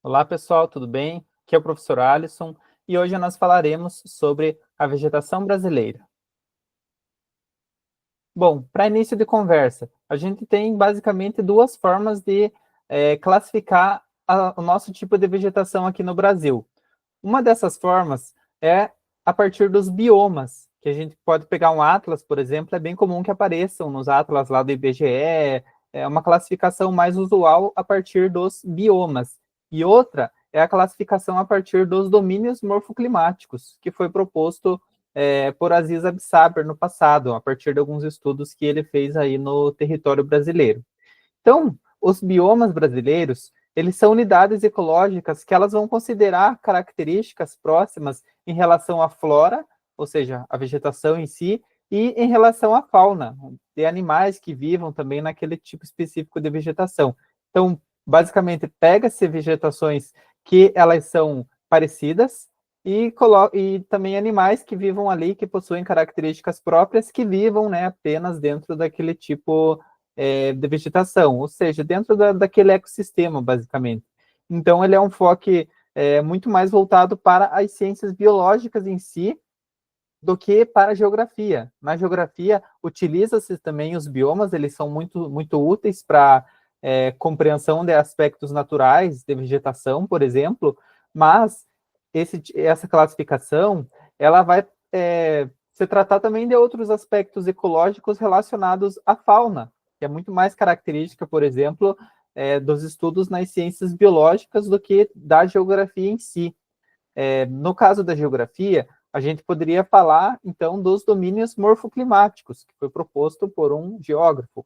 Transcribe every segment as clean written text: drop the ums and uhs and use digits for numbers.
Olá, pessoal, tudo bem? Aqui é o professor Alisson e hoje nós falaremos sobre a vegetação brasileira. Bom, para início de conversa, a gente tem basicamente duas formas de classificar o nosso tipo de vegetação aqui no Brasil. Uma dessas formas é a partir dos biomas, que a gente pode pegar um atlas, por exemplo, é bem comum que apareçam nos atlas lá do IBGE, é uma classificação mais usual a partir dos biomas. E outra é a classificação a partir dos domínios morfoclimáticos, que foi proposto por Aziz Absaber no passado, a partir de alguns estudos que ele fez aí no território brasileiro. Então, os biomas brasileiros, eles são unidades ecológicas que elas vão considerar características próximas em relação à flora, ou seja, a vegetação em si, e em relação à fauna, de animais que vivam também naquele tipo específico de vegetação. Então, basicamente, pega-se vegetações que elas são parecidas e também animais que vivam ali, que possuem características próprias, que vivam, né, apenas dentro daquele tipo de vegetação, ou seja, dentro daquele ecossistema, basicamente. Então, ele é um foco muito mais voltado para as ciências biológicas em si, do que para a geografia. Na geografia, utiliza-se também os biomas, eles são muito, muito úteis para compreensão de aspectos naturais, de vegetação, por exemplo, mas essa classificação, ela vai se tratar também de outros aspectos ecológicos relacionados à fauna, que é muito mais característica, por exemplo, dos estudos nas ciências biológicas do que da geografia em si. No caso da geografia, a gente poderia falar, então, dos domínios morfoclimáticos, que foi proposto por um geógrafo.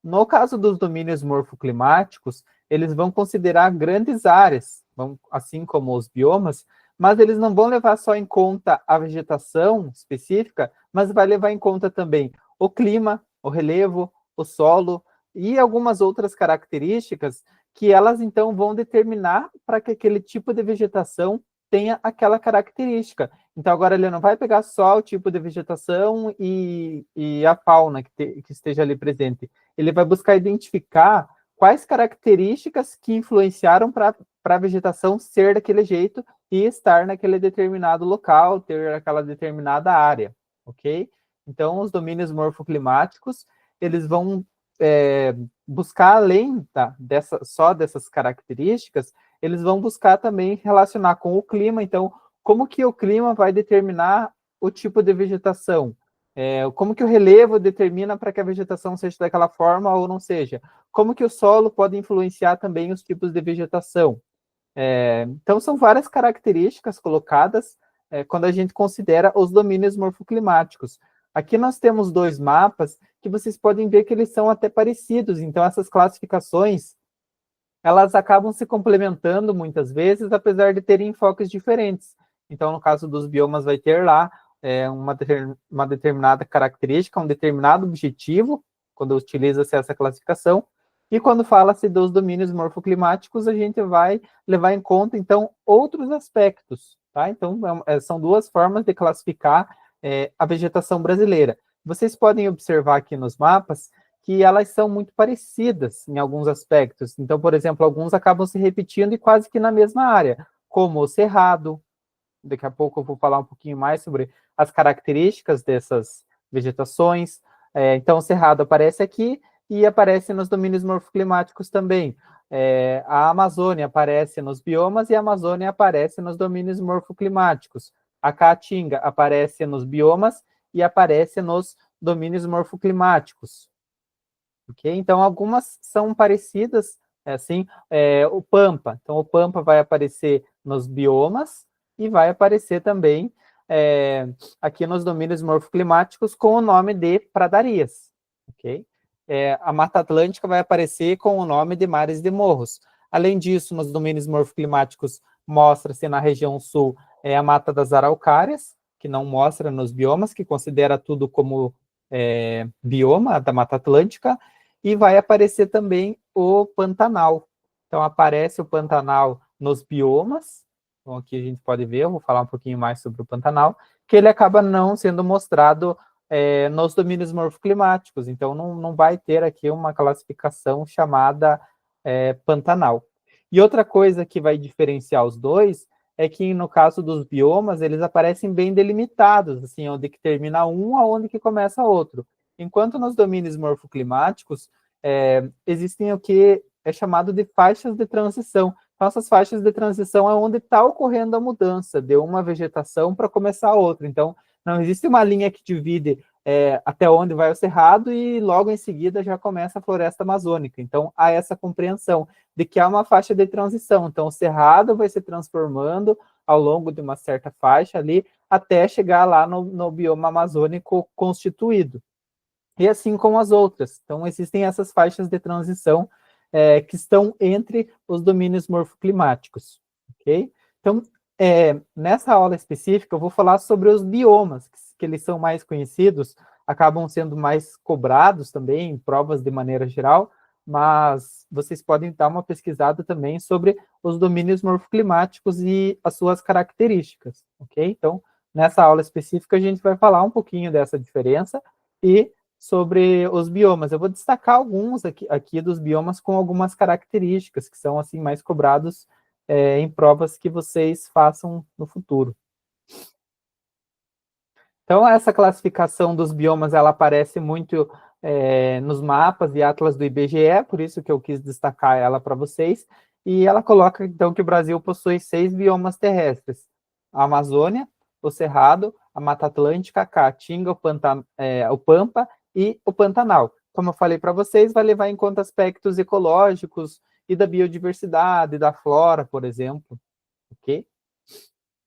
No caso dos domínios morfoclimáticos, eles vão considerar grandes áreas, assim como os biomas, mas eles não vão levar só em conta a vegetação específica, mas vai levar em conta também o clima, o relevo, o solo e algumas outras características que elas, então, vão determinar para que aquele tipo de vegetação tenha aquela característica. Então, agora ele não vai pegar só o tipo de vegetação e a fauna que esteja ali presente. Ele vai buscar identificar quais características que influenciaram para a vegetação ser daquele jeito e estar naquele determinado local, ter aquela determinada área, ok? Então, os domínios morfoclimáticos, eles vão buscar, além só dessas características, eles vão buscar também relacionar com o clima. Então, como que o clima vai determinar o tipo de vegetação? Como que o relevo determina para que a vegetação seja daquela forma ou não seja? Como que o solo pode influenciar também os tipos de vegetação? Então, são várias características colocadas quando a gente considera os domínios morfoclimáticos. Aqui nós temos dois mapas que vocês podem ver que eles são até parecidos. Então, essas classificações, elas acabam se complementando muitas vezes, apesar de terem enfoques diferentes. Então, no caso dos biomas, vai ter lá uma determinada característica, um determinado objetivo, quando utiliza-se essa classificação, e quando fala-se dos domínios morfoclimáticos, a gente vai levar em conta, então, outros aspectos. Tá? Então, são duas formas de classificar a vegetação brasileira. Vocês podem observar aqui nos mapas que elas são muito parecidas em alguns aspectos. Então, por exemplo, alguns acabam se repetindo e quase que na mesma área, como o cerrado. Daqui a pouco eu vou falar um pouquinho mais sobre as características dessas vegetações. Então, o cerrado aparece aqui e aparece nos domínios morfoclimáticos também. A Amazônia aparece nos biomas e a Amazônia aparece nos domínios morfoclimáticos. A Caatinga aparece nos biomas e aparece nos domínios morfoclimáticos. Okay? Então, algumas são parecidas, assim, o Pampa. Então, o Pampa vai aparecer nos biomas e vai aparecer também aqui nos domínios morfoclimáticos com o nome de pradarias. Okay? A Mata Atlântica vai aparecer com o nome de mares de morros. Além disso, nos domínios morfoclimáticos, mostra-se na região sul a Mata das Araucárias, que não mostra nos biomas, que considera tudo como bioma da Mata Atlântica, e vai aparecer também o Pantanal. Então, aparece o Pantanal nos biomas. Então, aqui a gente pode ver, eu vou falar um pouquinho mais sobre o Pantanal, que ele acaba não sendo mostrado nos domínios morfoclimáticos. Então, não vai ter aqui uma classificação chamada Pantanal. E outra coisa que vai diferenciar os dois é que, no caso dos biomas, eles aparecem bem delimitados, assim, onde que termina um, aonde que começa outro. Enquanto nos domínios morfoclimáticos, existem o que é chamado de faixas de transição. Então, essas faixas de transição é onde está ocorrendo a mudança de uma vegetação para começar outra. Então, não existe uma linha que divide até onde vai o cerrado e logo em seguida já começa a floresta amazônica. Então, há essa compreensão de que há uma faixa de transição. Então, o cerrado vai se transformando ao longo de uma certa faixa ali, até chegar lá no bioma amazônico constituído. E assim como as outras. Então, existem essas faixas de transição que estão entre os domínios morfoclimáticos. Ok? Então, nessa aula específica, eu vou falar sobre os biomas, que eles são mais conhecidos, acabam sendo mais cobrados também em provas de maneira geral, mas vocês podem dar uma pesquisada também sobre os domínios morfoclimáticos e as suas características, ok? Então, nessa aula específica, a gente vai falar um pouquinho dessa diferença e sobre os biomas. Eu vou destacar alguns aqui dos biomas com algumas características que são assim mais cobrados em provas que vocês façam no futuro. Então, essa classificação dos biomas, ela aparece muito nos mapas e atlas do IBGE, por isso que eu quis destacar ela para vocês, e ela coloca, então, que o Brasil possui 6 biomas terrestres: a Amazônia, o Cerrado, a Mata Atlântica, a Caatinga, o Pampa e o Pantanal. Como eu falei para vocês, vai levar em conta aspectos ecológicos e da biodiversidade, da flora, por exemplo, ok?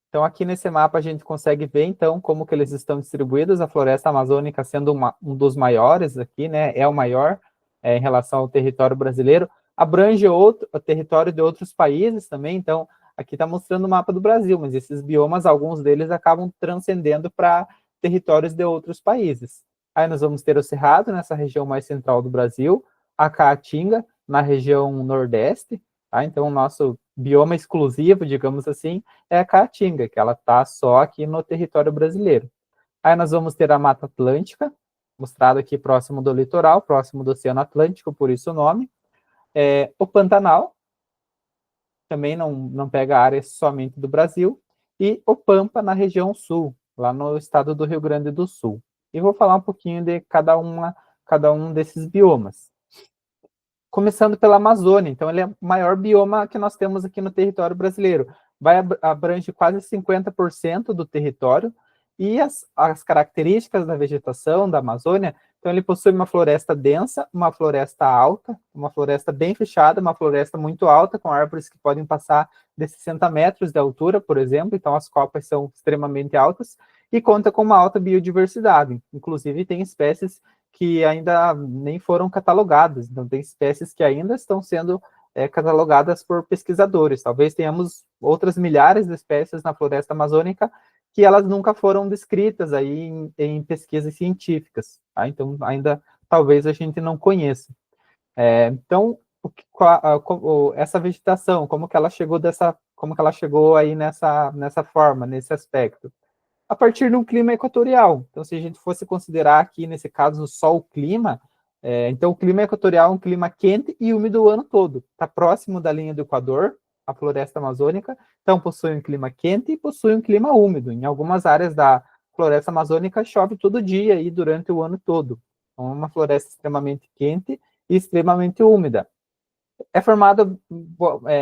Então, aqui nesse mapa a gente consegue ver, então, como que eles estão distribuídos, a floresta amazônica sendo um dos maiores aqui, né, é o maior em relação ao território brasileiro, abrange o território de outros países também, então, aqui está mostrando o mapa do Brasil, mas esses biomas, alguns deles acabam transcendendo para territórios de outros países. Aí nós vamos ter o Cerrado, nessa região mais central do Brasil, a Caatinga, na região nordeste, tá? Então, o nosso bioma exclusivo, digamos assim, é a Caatinga, que ela está só aqui no território brasileiro. Aí nós vamos ter a Mata Atlântica, mostrado aqui próximo do litoral, próximo do Oceano Atlântico, por isso o nome. O Pantanal, também não pega área somente do Brasil. E o Pampa, na região sul, lá no estado do Rio Grande do Sul. E vou falar um pouquinho de cada um desses biomas. Começando pela Amazônia, então ele é o maior bioma que nós temos aqui no território brasileiro. Abrange quase 50% do território, e as características da vegetação da Amazônia, então ele possui uma floresta densa, uma floresta alta, uma floresta bem fechada, uma floresta muito alta, com árvores que podem passar de 60 metros de altura, por exemplo, então as copas são extremamente altas, e conta com uma alta biodiversidade, inclusive tem espécies que ainda nem foram catalogadas. Então, tem espécies que ainda estão sendo catalogadas por pesquisadores. Talvez tenhamos outras milhares de espécies na floresta amazônica que elas nunca foram descritas aí em pesquisas científicas. Tá? Então, ainda talvez a gente não conheça. Então, essa vegetação, como que ela chegou aí nessa forma, nesse aspecto? A partir de um clima equatorial. Então, se a gente fosse considerar aqui, nesse caso, só o clima, então o clima equatorial é um clima quente e úmido o ano todo. Está próximo da linha do Equador, a floresta amazônica, então possui um clima quente e possui um clima úmido. Em algumas áreas da floresta amazônica chove todo dia e durante o ano todo. Então, é uma floresta extremamente quente e extremamente úmida. É formada,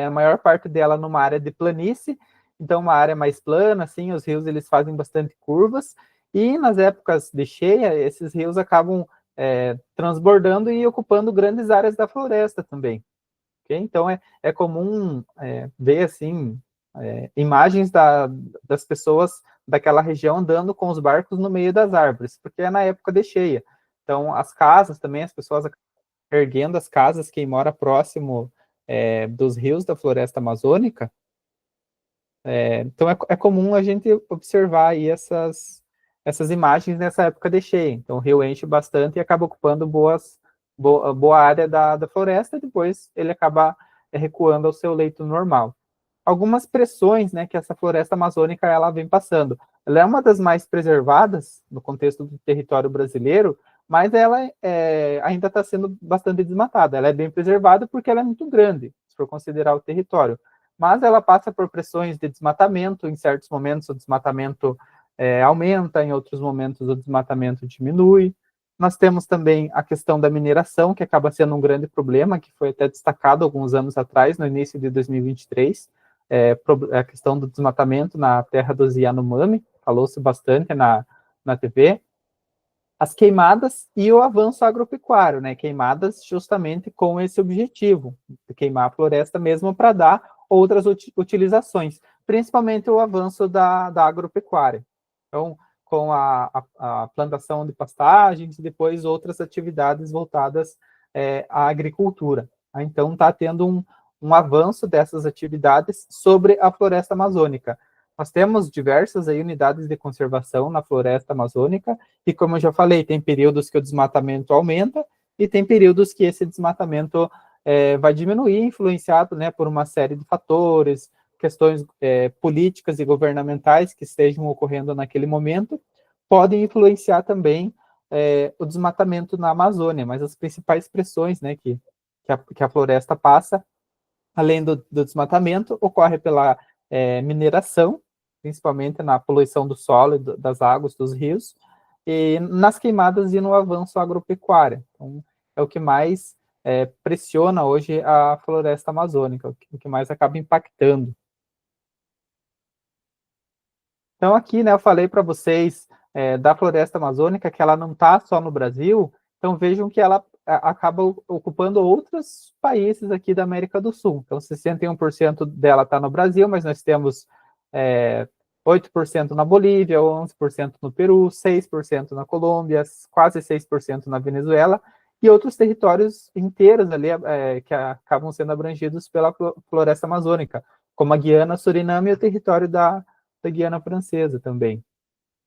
a maior parte dela, numa área de planície, então uma área mais plana, assim, os rios eles fazem bastante curvas, e nas épocas de cheia, esses rios acabam transbordando e ocupando grandes áreas da floresta também. Okay? Então é comum ver assim, imagens das pessoas daquela região andando com os barcos no meio das árvores, porque é na época de cheia. Então as casas também, as pessoas erguendo as casas, quem mora próximo dos rios da floresta amazônica. Então, é comum a gente observar aí essas imagens nessa época de cheia. Então, o rio enche bastante e acaba ocupando boa área da floresta, e depois ele acaba recuando ao seu leito normal. Algumas pressões, né, que essa floresta amazônica ela vem passando. Ela é uma das mais preservadas no contexto do território brasileiro, mas ela ainda está sendo bastante desmatada. Ela é bem preservada porque ela é muito grande. se for considerar o território. Mas ela passa por pressões de desmatamento, em certos momentos o desmatamento aumenta, em outros momentos o desmatamento diminui. Nós temos também a questão da mineração, que acaba sendo um grande problema, que foi até destacado alguns anos atrás, no início de 2023, a questão do desmatamento na terra dos Yanomami, falou-se bastante na TV, as queimadas e o avanço agropecuário, né? Queimadas justamente com esse objetivo, de queimar a floresta mesmo para dar outras utilizações, principalmente o avanço da agropecuária. Então, com a plantação de pastagens e depois outras atividades voltadas à agricultura. Então, está tendo um avanço dessas atividades sobre a floresta amazônica. Nós temos diversas aí unidades de conservação na floresta amazônica, e como eu já falei, tem períodos que o desmatamento aumenta e tem períodos que esse desmatamento vai diminuir, influenciado, né, por uma série de fatores, questões políticas e governamentais que estejam ocorrendo naquele momento, podem influenciar também o desmatamento na Amazônia, mas as principais pressões, né, que a floresta passa, além do desmatamento, ocorre pela mineração, principalmente na poluição do solo, das águas, dos rios, e nas queimadas e no avanço agropecuário. Então, é o que mais pressiona hoje a floresta amazônica, o que mais acaba impactando. Então, aqui, né, eu falei para vocês da floresta amazônica, que ela não está só no Brasil, então vejam que ela acaba ocupando outros países aqui da América do Sul. Então, 61% dela está no Brasil, mas nós temos 8% na Bolívia, 11% no Peru, 6% na Colômbia, quase 6% na Venezuela, e outros territórios inteiros ali que acabam sendo abrangidos pela floresta amazônica, como a Guiana, Suriname e o território da Guiana Francesa também.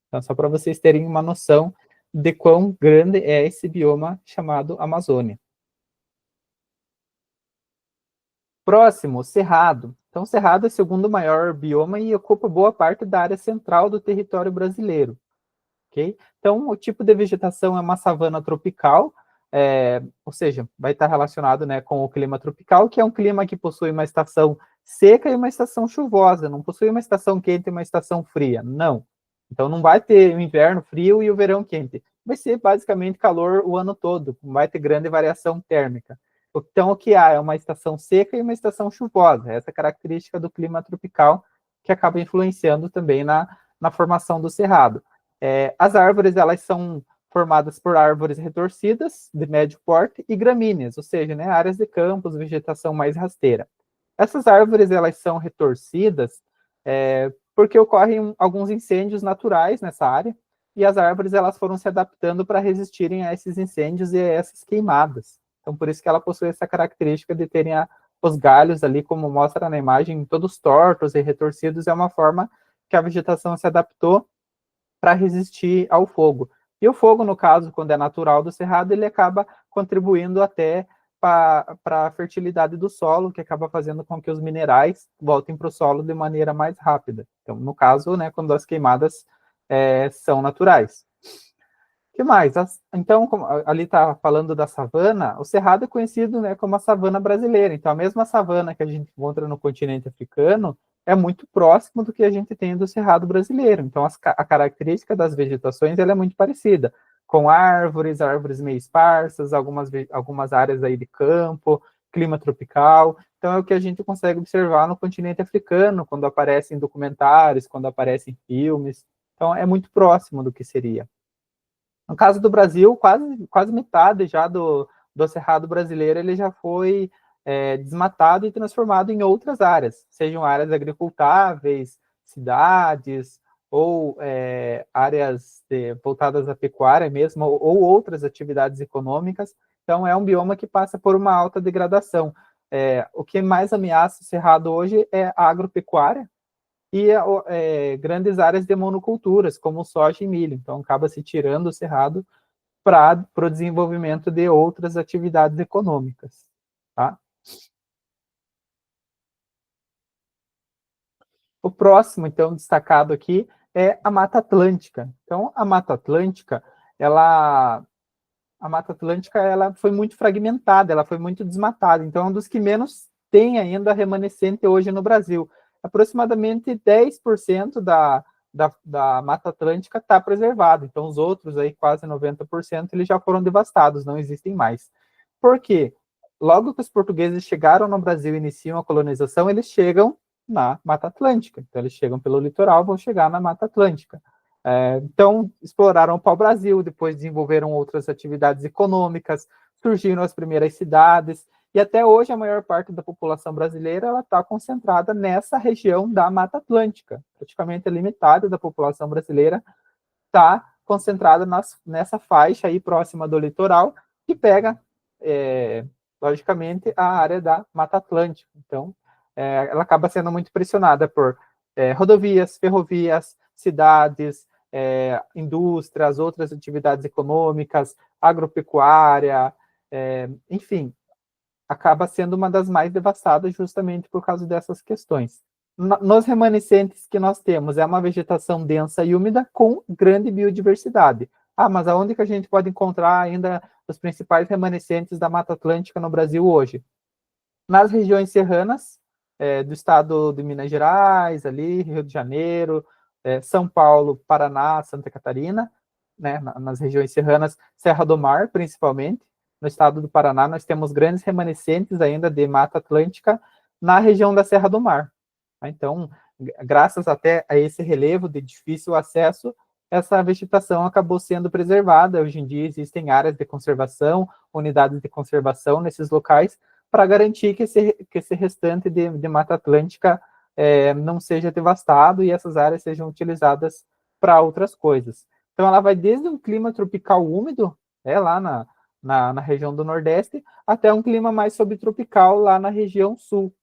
Então, só para vocês terem uma noção de quão grande é esse bioma chamado Amazônia. Próximo, Cerrado. Então, o Cerrado é o segundo maior bioma e ocupa boa parte da área central do território brasileiro. Okay? Então, o tipo de vegetação é uma savana tropical, ou seja, vai estar relacionado, né, com o clima tropical, que é um clima que possui uma estação seca e uma estação chuvosa, não possui uma estação quente e uma estação fria, não. Então, não vai ter o inverno frio e o verão quente. Vai ser basicamente calor o ano todo, não vai ter grande variação térmica. Então, o que há é uma estação seca e uma estação chuvosa, essa característica do clima tropical que acaba influenciando também na formação do cerrado. As árvores, elas são formadas por árvores retorcidas, de médio porte, e gramíneas, ou seja, né, áreas de campos, vegetação mais rasteira. Essas árvores, elas são retorcidas porque ocorrem alguns incêndios naturais nessa área, e as árvores, elas foram se adaptando para resistirem a esses incêndios e a essas queimadas. Então, por isso que ela possui essa característica de terem os galhos ali, como mostra na imagem, todos tortos e retorcidos, é uma forma que a vegetação se adaptou para resistir ao fogo. E o fogo, no caso, quando é natural do cerrado, ele acaba contribuindo até para a fertilidade do solo, que acaba fazendo com que os minerais voltem para o solo de maneira mais rápida. Então, no caso, né, quando as queimadas são naturais. O que mais? Então, ali está falando da savana, o cerrado é conhecido, né, como a savana brasileira. Então, a mesma savana que a gente encontra no continente africano é muito próximo do que a gente tem do cerrado brasileiro. Então, a característica das vegetações ela é muito parecida, com árvores meio esparsas, algumas áreas aí de campo, clima tropical. Então, é o que a gente consegue observar no continente africano, quando aparecem documentários, quando aparecem filmes. Então, é muito próximo do que seria. No caso do Brasil, quase metade já do cerrado brasileiro ele já foi desmatado e transformado em outras áreas, sejam áreas agricultáveis, cidades, ou áreas voltadas à pecuária mesmo, ou outras atividades econômicas. Então, é um bioma que passa por uma alta degradação. O que mais ameaça o cerrado hoje é a agropecuária, e grandes áreas de monoculturas, como soja e milho. Então, acaba se tirando o cerrado para o desenvolvimento de outras atividades econômicas. Tá? O próximo, então, destacado aqui é a Mata Atlântica. Então, a Mata Atlântica, ela foi muito fragmentada, ela foi muito desmatada. Então, é um dos que menos tem ainda remanescente hoje no Brasil. Aproximadamente 10% da Mata Atlântica está preservado. Então, os outros aí, quase 90%, eles já foram devastados, não existem mais. Por quê? Logo que os portugueses chegaram no Brasil e iniciam a colonização, eles chegam na Mata Atlântica. Então, eles chegam pelo litoral, vão chegar na Mata Atlântica. Então, exploraram o pau-brasil, depois desenvolveram outras atividades econômicas, surgiram as primeiras cidades, e até hoje a maior parte da população brasileira está concentrada nessa região da Mata Atlântica. Praticamente a metade da população brasileira está concentrada nessa faixa aí próxima do litoral, que pega, logicamente, a área da Mata Atlântica. Então, ela acaba sendo muito pressionada por rodovias, ferrovias, cidades, indústrias, outras atividades econômicas, agropecuária, enfim, acaba sendo uma das mais devastadas justamente por causa dessas questões. Nos remanescentes que nós temos, é uma vegetação densa e úmida com grande biodiversidade. Mas aonde que a gente pode encontrar ainda os principais remanescentes da Mata Atlântica no Brasil hoje? Nas regiões serranas, do estado de Minas Gerais, ali, Rio de Janeiro, São Paulo, Paraná, Santa Catarina, né, nas regiões serranas, Serra do Mar, principalmente. No estado do Paraná, nós temos grandes remanescentes ainda de Mata Atlântica na região da Serra do Mar. Então, graças até a esse relevo de difícil acesso, essa vegetação acabou sendo preservada. Hoje em dia existem áreas de conservação, unidades de conservação nesses locais, para garantir que esse restante de Mata Atlântica não seja devastado e essas áreas sejam utilizadas para outras coisas. Então, ela vai desde um clima tropical úmido, lá na região do Nordeste, até um clima mais subtropical lá na região Sul.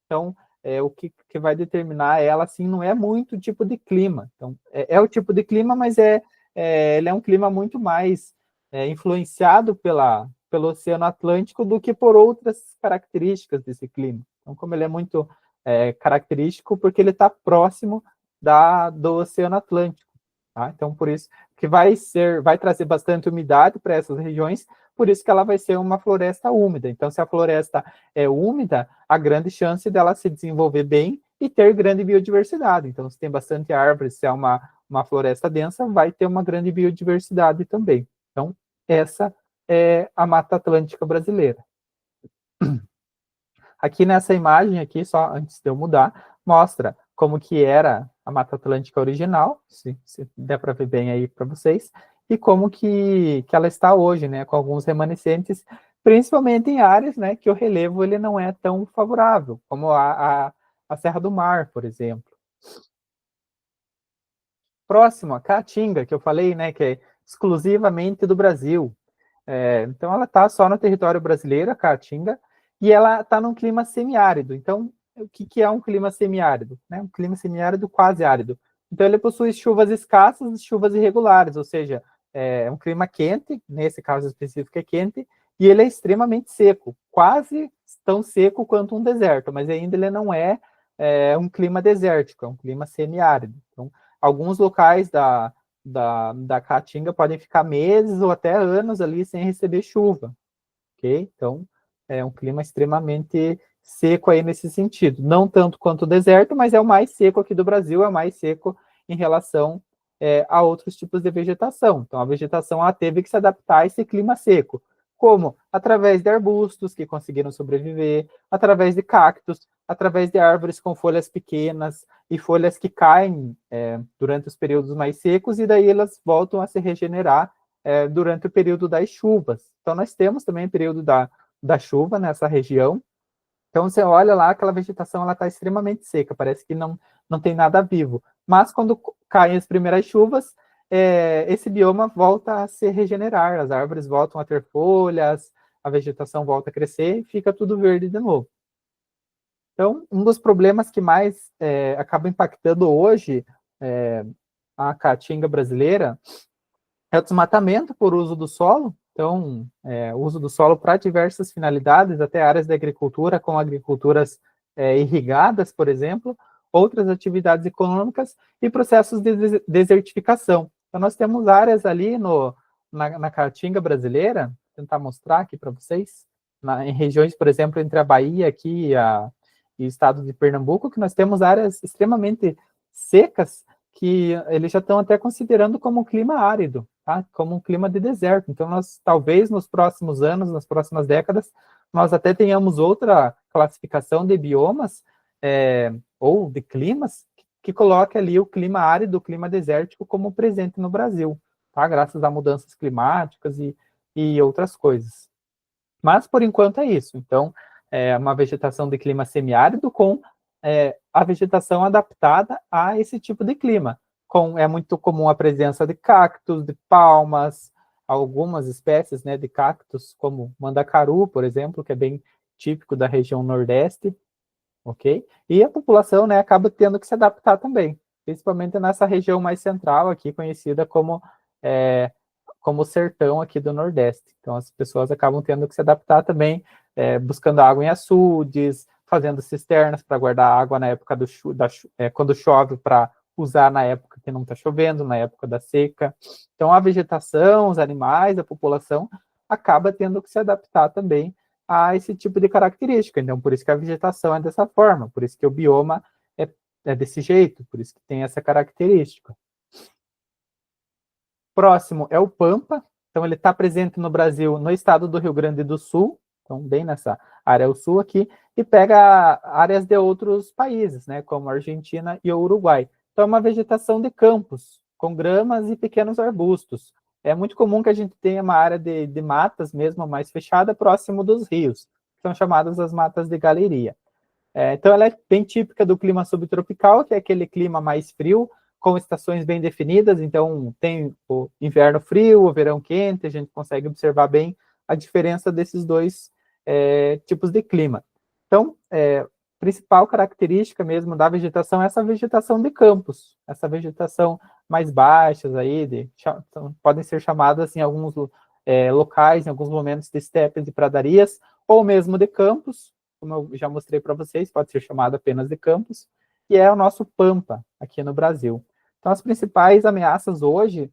Então, o que vai determinar ela, assim, não é muito o tipo de clima. Então, é o tipo de clima, mas ele é um clima muito mais influenciado pelo Oceano Atlântico do que por outras características desse clima. Então, como ele é muito característico, porque ele está próximo do Oceano Atlântico. Tá? Então, por isso que vai trazer bastante umidade para essas regiões, por isso que ela vai ser uma floresta úmida. Então, se a floresta é úmida, há grande chance dela se desenvolver bem e ter grande biodiversidade. Então, se tem bastante árvores, se é uma floresta densa, vai ter uma grande biodiversidade também. Então, essa é a Mata Atlântica brasileira. Aqui nessa imagem, aqui, só antes de eu mudar, mostra como que era a Mata Atlântica original, se der para ver bem aí para vocês, e como que ela está hoje, né, com alguns remanescentes, principalmente em áreas, né, que o relevo ele não é tão favorável, como a Serra do Mar, por exemplo. Próximo, a Caatinga, que eu falei, né, que é exclusivamente do Brasil. Então, ela está só no território brasileiro, a Caatinga, e ela está num clima semiárido. Então, o que é um clima semiárido? Né? Um clima semiárido quase árido. Então, ele possui chuvas escassas e chuvas irregulares, ou seja, é um clima quente, nesse caso específico é quente, e ele é extremamente seco, quase tão seco quanto um deserto, mas ainda ele não é um clima desértico, é um clima semiárido. Então, alguns locais da Caatinga podem ficar meses ou até anos ali sem receber chuva, ok? Então, é um clima extremamente seco aí nesse sentido. Não tanto quanto o deserto, mas é o mais seco aqui do Brasil, é o mais seco em relação a outros tipos de vegetação. Então, a vegetação ela teve que se adaptar a esse clima seco. Como? Através de arbustos que conseguiram sobreviver, através de cactos, através de árvores com folhas pequenas e folhas que caem durante os períodos mais secos, e daí elas voltam a se regenerar durante o período das chuvas. Então, nós temos também o período da chuva nessa região. Então, você olha lá, aquela vegetação ela está extremamente seca, parece que não tem nada vivo. Mas, quando caem as primeiras chuvas, esse bioma volta a se regenerar, as árvores voltam a ter folhas, a vegetação volta a crescer e fica tudo verde de novo. Então, um dos problemas que mais acaba impactando hoje a caatinga brasileira é o desmatamento por uso do solo. Então, o uso do solo para diversas finalidades, até áreas da agricultura, como agriculturas irrigadas, por exemplo, outras atividades econômicas e processos de desertificação. Então, nós temos áreas ali na Caatinga brasileira, vou tentar mostrar aqui para vocês. em regiões, por exemplo, entre a Bahia aqui e o estado de Pernambuco, que nós temos áreas extremamente secas, que eles já estão até considerando como um clima árido, tá? Como um clima de deserto. Então, nós, talvez, nos próximos anos, nas próximas décadas, nós até tenhamos outra classificação de biomas, ou de climas, que coloque ali o clima árido, o clima desértico, como presente no Brasil, tá? Graças a mudanças climáticas e outras coisas. Mas, por enquanto, é isso. Então, é uma vegetação de clima semiárido com a vegetação adaptada a esse tipo de clima. É muito comum a presença de cactos, de palmas, algumas espécies, né, de cactos, como mandacaru, por exemplo, que é bem típico da região Nordeste, ok? E a população, né, acaba tendo que se adaptar também, principalmente nessa região mais central aqui, conhecida é, como o sertão aqui do Nordeste. Então, as pessoas acabam tendo que se adaptar também, buscando água em açudes, fazendo cisternas para guardar água na época quando chove, para usar na época que não está chovendo, na época da seca. Então, a vegetação, os animais, a população acaba tendo que se adaptar também a esse tipo de característica. Então, por isso que a vegetação é dessa forma, por isso que o bioma é desse jeito, por isso que tem essa característica. Próximo é o Pampa, então ele está presente no Brasil, no estado do Rio Grande do Sul, então bem nessa área sul aqui, e pega áreas de outros países, né, como a Argentina e o Uruguai. Então é uma vegetação de campos, com gramas e pequenos arbustos. É muito comum que a gente tenha uma área de matas mesmo, mais fechada, próximo dos rios, que são chamadas as matas de galeria. Então, ela é bem típica do clima subtropical, que é aquele clima mais frio, com estações bem definidas. Então, tem o inverno frio, o verão quente, a gente consegue observar bem a diferença desses dois tipos de clima. Então, principal característica mesmo da vegetação é essa vegetação de campos, essa vegetação mais baixas aí, podem ser chamadas em alguns locais, em alguns momentos, de estepes e pradarias, ou mesmo de campos, como eu já mostrei para vocês, pode ser chamado apenas de campos, e é o nosso Pampa, aqui no Brasil. Então, as principais ameaças hoje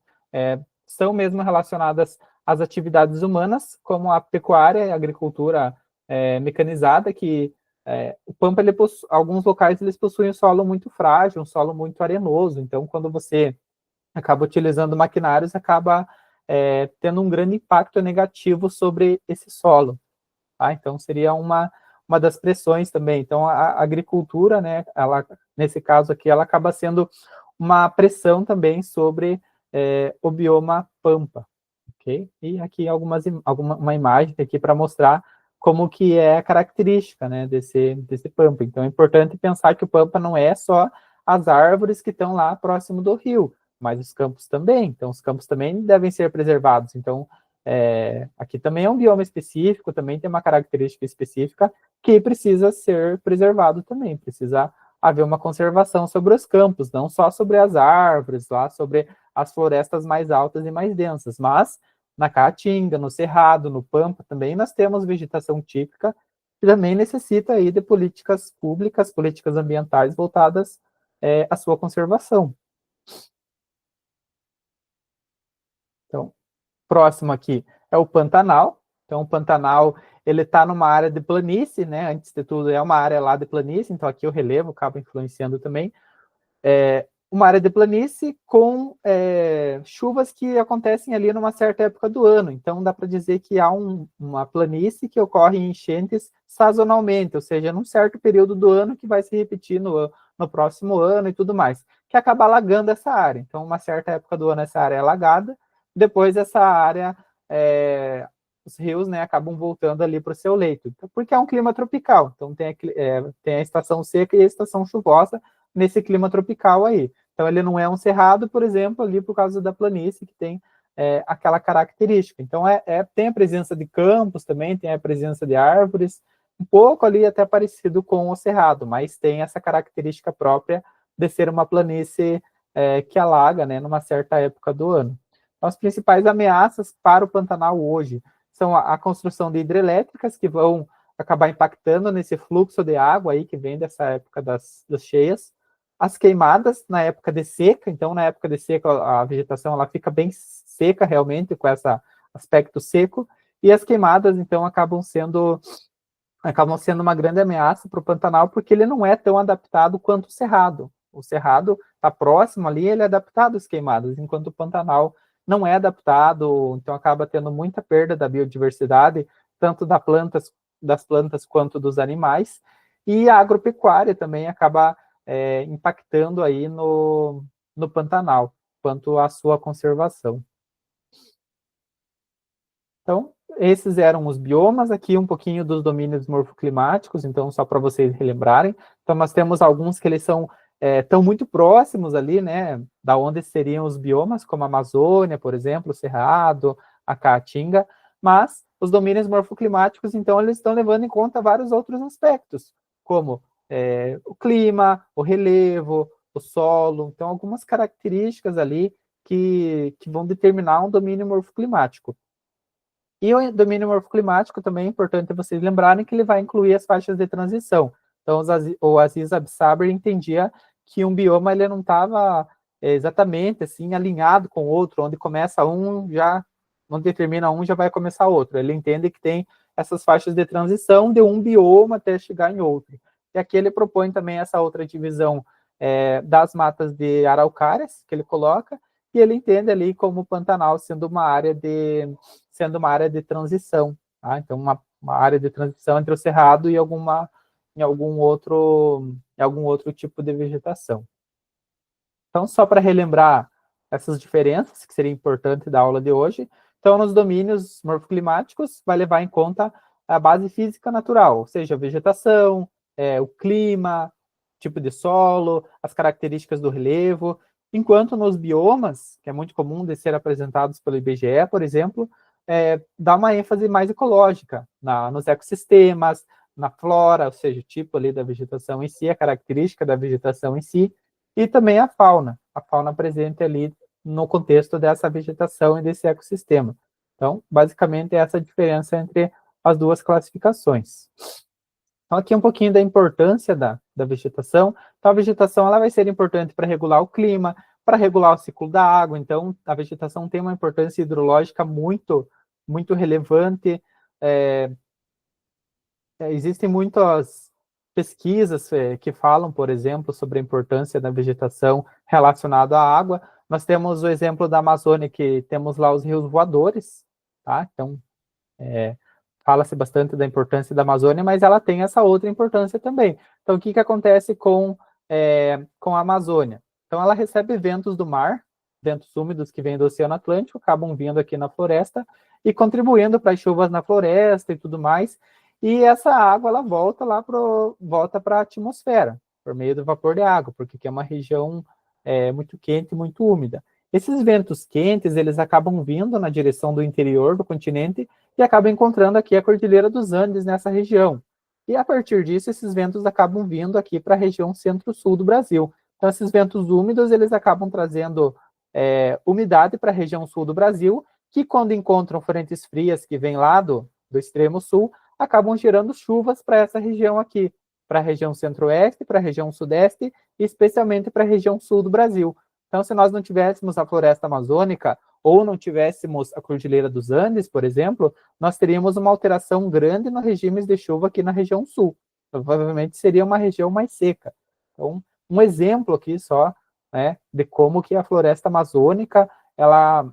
são mesmo relacionadas às atividades humanas, como a pecuária e a agricultura mecanizada, que o Pampa, alguns locais, eles possuem um solo muito frágil, um solo muito arenoso, então, quando você acaba utilizando maquinários, acaba tendo um grande impacto negativo sobre esse solo. Tá? Então, seria uma das pressões também. Então, a agricultura, né, ela, nesse caso aqui, ela acaba sendo uma pressão também sobre o bioma Pampa, ok? E aqui uma imagem aqui para mostrar como que é a característica, né, desse Pampa. Então, é importante pensar que o Pampa não é só as árvores que estão lá próximo do rio, mas os campos também. Então, os campos também devem ser preservados. Então, aqui também é um bioma específico, também tem uma característica específica que precisa ser preservado também, precisa haver uma conservação sobre os campos, não só sobre as árvores, lá sobre as florestas mais altas e mais densas, mas na Caatinga, no Cerrado, no Pampa também nós temos vegetação típica que também necessita aí de políticas públicas, políticas ambientais voltadas à sua conservação. Então, próximo aqui é o Pantanal. Então, o Pantanal, ele está numa área de planície, né? Antes de tudo, é uma área lá de planície, então aqui o relevo acaba influenciando também. Uma área de planície com chuvas que acontecem ali numa certa época do ano. Então, dá para dizer que há uma planície que ocorre em enchentes sazonalmente, ou seja, num certo período do ano que vai se repetir no próximo ano e tudo mais, que acaba alagando essa área. Então, uma certa época do ano, essa área é alagada, depois essa área, os rios, né, acabam voltando ali para o seu leito, então, porque é um clima tropical. Então, tem a estação seca e a estação chuvosa nesse clima tropical aí. Então, ele não é um cerrado, por exemplo, ali por causa da planície, que tem aquela característica. Então, tem a presença de campos também, tem a presença de árvores, um pouco ali até parecido com o cerrado, mas tem essa característica própria de ser uma planície que alaga, né, numa certa época do ano. Então, as principais ameaças para o Pantanal hoje são a construção de hidrelétricas, que vão acabar impactando nesse fluxo de água aí que vem dessa época das cheias, as queimadas na época de seca. Então, na época de seca, a vegetação ela fica bem seca realmente, com esse aspecto seco, E as queimadas, então, acabam sendo uma grande ameaça para o Pantanal, porque ele não é tão adaptado quanto o Cerrado. O Cerrado está próximo ali, ele é adaptado às queimadas, enquanto o Pantanal não é adaptado, então acaba tendo muita perda da biodiversidade, tanto das plantas quanto dos animais, e a agropecuária também acaba impactando aí no Pantanal, quanto à sua conservação. Então, esses eram os biomas, aqui um pouquinho dos domínios morfoclimáticos, então só para vocês relembrarem. Então, nós temos alguns que eles estão muito próximos ali, né, da onde seriam os biomas, como a Amazônia, por exemplo, o Cerrado, a Caatinga, mas os domínios morfoclimáticos, então, eles estão levando em conta vários outros aspectos, como o clima, o relevo, o solo, então algumas características ali que vão determinar um domínio morfoclimático. E o domínio morfoclimático também é importante vocês lembrarem que ele vai incluir as faixas de transição. Então, o Aziz Absaber entendia que um bioma ele não estava exatamente assim alinhado com o outro, onde começa um, onde termina um, já vai começar outro. Ele entende que tem essas faixas de transição de um bioma até chegar em outro. E aqui ele propõe também essa outra divisão das matas de araucárias, que ele coloca, e ele entende ali como o Pantanal sendo uma área de transição, tá? Então uma área de transição entre o cerrado e em algum outro tipo de vegetação. Então, só para relembrar essas diferenças, que seria importante da aula de hoje, então, nos domínios morfoclimáticos, vai levar em conta a base física natural, ou seja, a vegetação, o clima, tipo de solo, as características do relevo, enquanto nos biomas, que é muito comum de ser apresentados pelo IBGE, por exemplo, dá uma ênfase mais ecológica nos ecossistemas, na flora, ou seja, o tipo ali da vegetação em si, a característica da vegetação em si, e também a fauna presente ali no contexto dessa vegetação e desse ecossistema. Então, basicamente, essa é a diferença entre as duas classificações. Então, aqui um pouquinho da importância da vegetação. Então, a vegetação ela vai ser importante para regular o clima, para regular o ciclo da água. Então, a vegetação tem uma importância hidrológica muito, muito relevante. Existem muitas pesquisas que falam, por exemplo, sobre a importância da vegetação relacionada à água. Nós temos o exemplo da Amazônia, que temos lá os rios voadores, tá? Então, fala-se bastante da importância da Amazônia, mas ela tem essa outra importância também. Então, o que acontece com a Amazônia? Então, ela recebe ventos do mar, ventos úmidos que vêm do Oceano Atlântico, acabam vindo aqui na floresta e contribuindo para as chuvas na floresta e tudo mais. E essa água ela volta para a atmosfera por meio do vapor de água, porque aqui é uma região muito quente e muito úmida. Esses ventos quentes eles acabam vindo na direção do interior do continente e acabam encontrando aqui a Cordilheira dos Andes nessa região. E a partir disso, esses ventos acabam vindo aqui para a região centro-sul do Brasil. Então, esses ventos úmidos, eles acabam trazendo umidade para a região sul do Brasil, que quando encontram frentes frias que vêm lá do extremo sul, acabam gerando chuvas para essa região aqui, para a região centro-oeste, para a região sudeste e especialmente para a região sul do Brasil. Então, se nós não tivéssemos a floresta amazônica ou não tivéssemos a Cordilheira dos Andes, por exemplo, nós teríamos uma alteração grande nos regimes de chuva aqui na região sul. Provavelmente seria uma região mais seca. Então, um exemplo aqui só, né, de como que a floresta amazônica, ela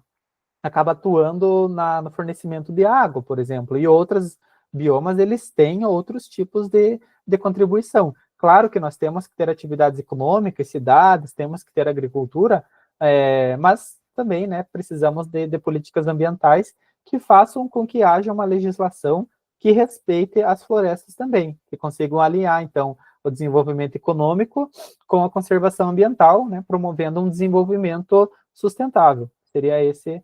acaba atuando no fornecimento de água, por exemplo, e outros biomas, eles têm outros tipos de contribuição. Claro que nós temos que ter atividades econômicas, cidades, temos que ter agricultura, mas também, né, precisamos de políticas ambientais que façam com que haja uma legislação que respeite as florestas também, que consigam alinhar, então, o desenvolvimento econômico com a conservação ambiental, né, promovendo um desenvolvimento sustentável. Seria esse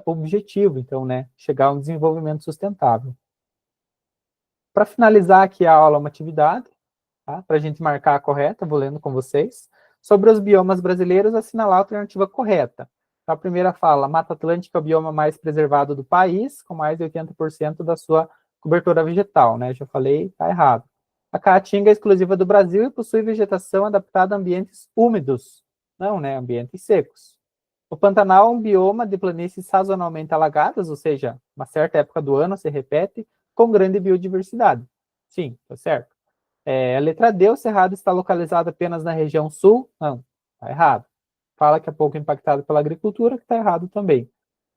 objetivo, então, né, chegar a um desenvolvimento sustentável. Para finalizar aqui a aula, uma atividade, tá? Para a gente marcar a correta, vou lendo com vocês. Sobre os biomas brasileiros, assinalar a alternativa correta. Então, a primeira fala, Mata Atlântica é o bioma mais preservado do país, com mais de 80% da sua cobertura vegetal, né? Já falei, tá errado. A Caatinga é exclusiva do Brasil e possui vegetação adaptada a ambientes úmidos, não, né? Ambientes secos. O Pantanal é um bioma de planícies sazonalmente alagadas, ou seja, uma certa época do ano se repete, com grande biodiversidade. Sim, tá certo. A letra D, o Cerrado está localizado apenas na região sul? Não, está errado. Fala que é pouco impactado pela agricultura, que está errado também.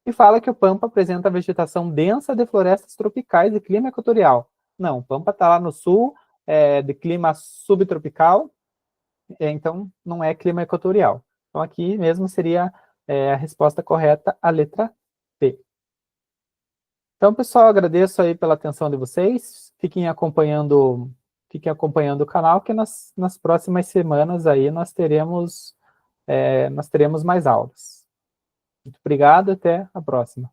E fala que o Pampa apresenta vegetação densa de florestas tropicais e clima equatorial. Não, o Pampa está lá no sul, de clima subtropical, então não é clima equatorial. Então aqui mesmo seria a resposta correta, a letra P. Então, pessoal, agradeço aí pela atenção de vocês. Fiquem acompanhando o canal, que nas próximas semanas aí nós teremos mais aulas. Muito obrigado, até a próxima.